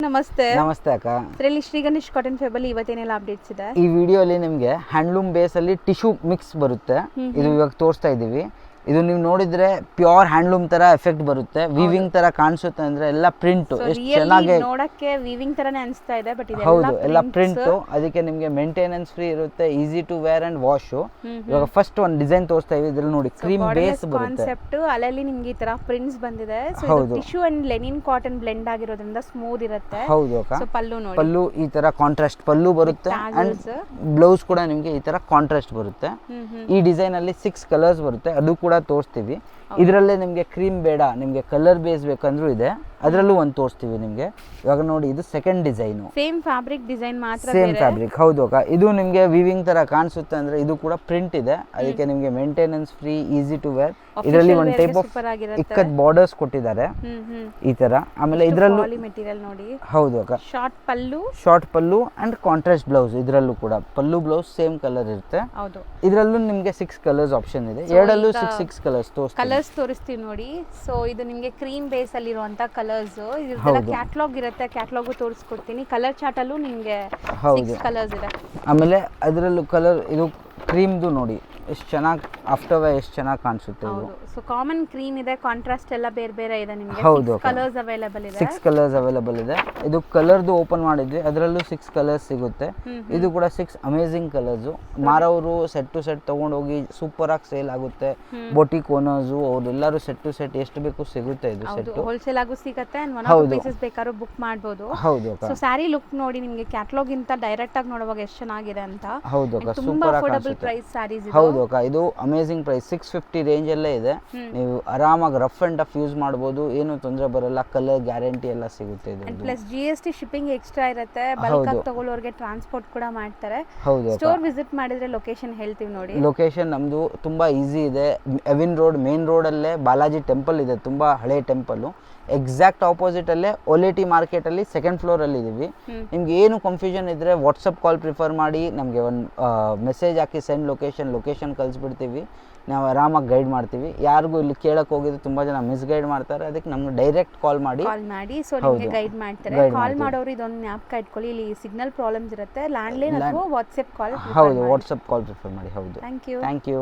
ನಮಸ್ತೆ ನಮಸ್ತೆ ಅಕ್ಕ. ಇದರಲ್ಲಿ ಶ್ರೀ ಗಣೇಶ್ ಕಾಟನ್ ಫೆಬಲ್ ಇವತ್ತೇನೆಲ್ಲ ಅಪ್ಡೇಟ್ಸ್ ಇದೆ? ಈ ವಿಡಿಯೋಲಿ ನಿಮಗೆ ಹ್ಯಾಂಡ್ಲೂಮ್ ಬೇಸ್ ಅಲ್ಲಿ ಟಿಶ್ಯೂ ಮಿಕ್ಸ್ ಬರುತ್ತೆ. ಇದು ಇವಾಗ ತೋರಿಸ್ತಾ ಇದ್ದೀವಿ. ಇದು ನೀವು ನೋಡಿದ್ರೆ ಪ್ಯೂರ್ ಹ್ಯಾಂಡ್ಲೂಮ್ ತರ ಎಫೆಕ್ಟ್ ಬರುತ್ತೆ, ವೀವಿಂಗ್ ತರ ಕಾಣಿಸುತ್ತೆ. ಅಂದ್ರೆ ಎಲ್ಲ ಪ್ರಿಂಟ್ ಎಷ್ಟು ಚೆನ್ನಾಗಿ ನೋಡಕ್ಕೆ ವೀವಿಂಗ್ ತರನೇ ಅನಿಸ್ತಾ ಇದೆ, ಬಟ್ ಇದು ಹೌದು ಎಲ್ಲ ಪ್ರಿಂಟ್. ಅದಕ್ಕೆ ನಿಮಗೆ ಮೇಂಟೆನೆನ್ಸ್ ಫ್ರೀ ಇರುತ್ತೆ, easy to wear and wash. ಇವಾಗ ಫಸ್ಟ್ ಒಂದು ಡಿಸೈನ್ ತೋರಿಸ್ತಾ ಇದೀವಿ. ಇದ್ರಲ್ಲಿ ನೋಡಿ ಕ್ರೀಮ್ ಬೇಸ್ ಬರುತ್ತೆ ಕಾನ್ಸೆಪ್ಟ್. ಅಲ್ಲಲ್ಲಿ ನಿಮಗೆ ಈ ತರ ಪ್ರಿಂಟ್ಸ್ ಬಂದಿದೆ. ಸೊ ಇದು tissue and Lenin cotton blend ಆಗಿರೋದ್ರಿಂದ ಸ್ಮೂತ್ ಇರುತ್ತೆ. ಹೌದು ಅಕ್ಕ. ಸೊ ಪಲ್ಲು ನೋಡಿ, ಪಲ್ಲು ಈ ತರ ಕಾಂಟ್ರಾಸ್ಟ್ ಪಲ್ಲು ಬರುತ್ತೆ ಅಂಡ್ ಬ್ಲೌಸ್ ಕೂಡ ನಿಮಗೆ ಈ ತರ ಕಾಂಟ್ರಾಸ್ಟ್ ಬರುತ್ತೆ. ಈ ಡಿಸೈನ್ ಅಲ್ಲಿ 6 ಕಲರ್ಸ್ ಬರುತ್ತೆ, ಅದು ಕೂಡ ತೋರಿಸ್ತೀವಿ. ಇದರಲ್ಲೇ ನಿಮಗೆ ಕ್ರೀಮ್ ಬೇಡ, ನಿಮಗೆ ಕಲರ್ ಬೇಸ್ ಬೇಕಂದ್ರೂ ಇದೆ, ಅದರಲ್ಲೂ ಒಂದು ತೋರಿಸ್ತೀವಿ ನಿಮಗೆ. ಇವಾಗ ನೋಡಿ ಇದು second design, same fabric design ಮಾತ್ರ ಸೇಮ್ ಫ್ಯಾಬ್ರಿಕ್. ಹೌದು ಅಕ್ಕ. ಇದು ನಿಮಗೆ ವಿವಿಂಗ್ ತರ ಕಾಣಿಸುತ್ತೆ, ಅಂದ್ರೆ ಇದು ಕೂಡ ಪ್ರಿಂಟ್ ಇದೆ. ಅದಕ್ಕೆ ನಿಮಗೆ maintenance free, easy to wear. ಇದರಲ್ಲಿ ಒಂದು ಟೈಪ್ ಆಫ್ ಇಕ್ಕತ್ ಬಾರ್ಡರ್ಸ್ ಕೊಟ್ಟಿದ್ದಾರೆ ಈ ತರ. ಆಮೇಲೆ ಇದರಲ್ಲೂ ಮೆಟೀರಿಯಲ್ ನೋಡಿ. ಹೌದು ಅಕ್ಕ. Short pallu and contrast blouse. ಇದರಲ್ಲೂ ಕೂಡ ಪಲ್ಲು ಬ್ಲೌಸ್ ಸೇಮ್ ಕಲರ್ ಇರುತ್ತೆ. ಇದರಲ್ಲೂ ನಿಮಗೆ 6 ಕಲರ್ಸ್ ಆಪ್ಷನ್ ಇದೆ. ಎರಡಲ್ಲೂ 6 ಕಲರ್ಸ್ ತೋರಿಸ್ತೀವಿ ನೋಡಿ. ಸೊ ಇದು ನಿಮಗೆ ಕ್ರೀಮ್ ಬೇಸ್ ಅಲ್ಲಿ ಇರುವಂತ ಕಲರ್ಸ್. ಇದೆಲ್ಲ ಕ್ಯಾಟಲಾಗ್ ಇರುತ್ತೆ, ಕ್ಯಾಟಲಾಗ್ ತೋರಿಸ್ಕೊಡ್ತೀನಿ. ಕಲರ್ ಚಾರ್ಟ್ ಅಲ್ಲೂ ನಿಮಗೆ 6 ಕಲರ್ಸ್ ಇದೆ. ಆಮೇಲೆ ಅದರಲ್ಲೂ ಕಲರ್ ಇದು ಕ್ರೀಮ್ದು ನೋಡಿ ಎಷ್ಟು ಚೆನ್ನಾಗಿ ಆಫ್ಟರ್ ವೇರ್ ಎಷ್ಟು ಚೆನ್ನಾಗಿ ಕಾಣಿಸುತ್ತೆ ಇದು. ಸೊ ಕಾಮನ್ ಕ್ರೀಮ್ ಇದೆ, ಕಾಂಟ್ರಾಸ್ಟ್ ಎಲ್ಲ ಬೇರೆ ಬೇರೆ ಇದೆ ನಿಮಗೆ. ಹೌದು, 6 ಕಲರ್ಸ್ ಅವೈಲೇಬಲ್ ಇದೆ. 6 ಕಲರ್ಸ್ ಅವೈಲೇಬಲ್ ಇದೆ. ಇದು ಕಲರ್ದು ಓಪನ್ ಮಾಡಿದ್ವಿ, ಅದರಲ್ಲೂ 6 ಕಲರ್ಸ್ ಸಿಗುತ್ತೆ. ಇದು ಕೂಡ 6 ಅಮೇಜಿಂಗ್ ಕಲರ್ಸ್. ಮಾರವರು ಸೆಟ್ ಟು ಸೆಟ್ ತಗೊಂಡೋಗಿ ಸೂಪರ್ ಆಗಿ ಸೇಲ್ ಆಗುತ್ತೆ. ಬೊಟಿಕ್ ಓನರ್ಸ್ ಅವರೆಲ್ಲರೂ ಸೆಟ್ ಟು ಸೆಟ್ ಎಷ್ಟು ಬೇಕು ಸಿಗುತ್ತೆ. ಇದು ಸೆಟ್ ಹೋಲ್ಸೇಲ್ ಆಗು ಸಿಗುತ್ತೆ, ಅಂಡ್ ಒನ್ ಆಫ್ ಪೀಸಸ್ ಬೇಕಾದ್ರೂ ಬುಕ್ ಮಾಡಬಹುದು. ಹೌದು. ಸೊ ಸ್ಯಾರಿ ಲುಕ್ ನೋಡಿ ನಿಮಗೆ ಕ್ಯಾಟಲಾಗ್ ಇಂತ ಡೈರೆಕ್ಟ್ ಆಗಿ ನೋಡುವಾಗ ಎಷ್ಟು ಚೆನ್ನಾಗಿದೆ ಅಂತ. ಹೌದು, ತುಂಬಾ ಅಫೋರ್ಡಬಲ್ ಪ್ರೈಸ್ ಸ್ಯಾರೀಸ್ ಇದೆ. ಹೌದು ಅಕ್ಕ. ಇದು ಅಮೇಜಿಂಗ್ ಪ್ರೈಸ್ 650 ರೇಂಜ್ ಅಲ್ಲೇ ಇದೆ. ನೀವು ಆರಾಮಾಗಿ ರಫ್ ಅಂಡ್ ಟಫ್ ಯೂಸ್ ಮಾಡಬಹುದು, ಏನು ತೊಂದರೆ ಬರಲ್ಲ. ಕಲರ್ ಗ್ಯಾರಂಟಿ ಎಲ್ಲ ಸಿಗುತ್ತೆ ಇದು. ಪ್ಲಸ್ GST ಶಿಪ್ಪಿಂಗ್ ಎಕ್ಸ್ಟ್ರಾ ಇರುತ್ತೆ. ಬಲ್ಕ್ ಆಗಿ ತಗೊಳ್ಳೋರಿಗೆ ಟ್ರಾನ್ಸ್ಪೋರ್ಟ್ ಕೂಡ ಮಾಡ್ತಾರೆ. ಹೌದು. ಸ್ಟೋರ್ ವಿಸಿಟ್ ಮಾಡಿದ್ರೆ ಲೊಕೇಶನ್ ಹೇಳ್ತೀವಿ ನೋಡಿ. ಲೊಕೇಶನ್ ನಮ್ದು ತುಂಬಾ ಈಸಿ ಇದೆ. ಎವಿನ್ ರೋಡ್ ಮೇನ್ ರೋಡ್ ಅಲ್ಲೇ ಬಾಲಾಜಿ ಟೆಂಪಲ್ ಇದೆ, ತುಂಬಾ ಹಳೆ ಟೆಂಪಲ್. ಎಕ್ಸಾಕ್ಟ್ ಆಪೋಸಿಟ್ ಅಲ್ಲೇ ಒಲೆಟಿ ಮಾರ್ಕೆಟ್ ಅಲ್ಲಿ 2nd ಫ್ಲೋರ್ ಅಲ್ಲಿ ಇದೀವಿ. ನಿಮ್ಗೆ ಏನು ಕನ್ಫ್ಯೂಷನ್ ಇದ್ರೆ ವಾಟ್ಸಪ್ ಕಾಲ್ ಪ್ರಿಫರ್ ಮಾಡಿ, ನಮಗೆ ಒಂದು ಮೆಸೇಜ್ ಹಾಕಿ ಸೆಂಡ್ ಲೊಕೇಶನ್ ಕಳಿಸ್ಬಿಡ್ತೀವಿ. ನಾವು ಆರಾಮಾಗಿ ಗೈಡ್ ಮಾಡ್ತೀವಿ. ಯಾರಿಗೂ ಇಲ್ಲಿ ಕೇಳಕ್ಕೆ ಹೋಗಿದ್ರೆ ತುಂಬಾ ಜನ ಮಿಸ್ಗೈಡ್ ಮಾಡ್ತಾರೆ, ಅದಕ್ಕೆ ನಮ್ಗೆ ಡೈರೆಕ್ಟ್ ಕಾಲ್ ಮಾಡಿ ಸೊ ನಿಮಗೆ ಗೈಡ್ ಮಾಡ್ತಾರೆ. ಕಾಲ್ ಮಾಡೋರು ಇದೊಂದು ಜ್ಞಾಪಕ ಇಟ್ಕೊಳ್ಳಿ, ಇಲ್ಲಿ ಸಿಗ್ನಲ್ ಪ್ರಾಬ್ಲಮ್ಸ್ ಇರುತ್ತೆ. ಲ್ಯಾಂಡ್ಲೈನ್ ಅಥವಾ ವಾಟ್ಸಪ್ ಕಾಲ್. ಹೌದು, ವಾಟ್ಸಪ್ ಕಾಲ್ ಪ್ರಿಫರ್ ಮಾಡಿ. ಹೌದು, ಥ್ಯಾಂಕ್ ಯು.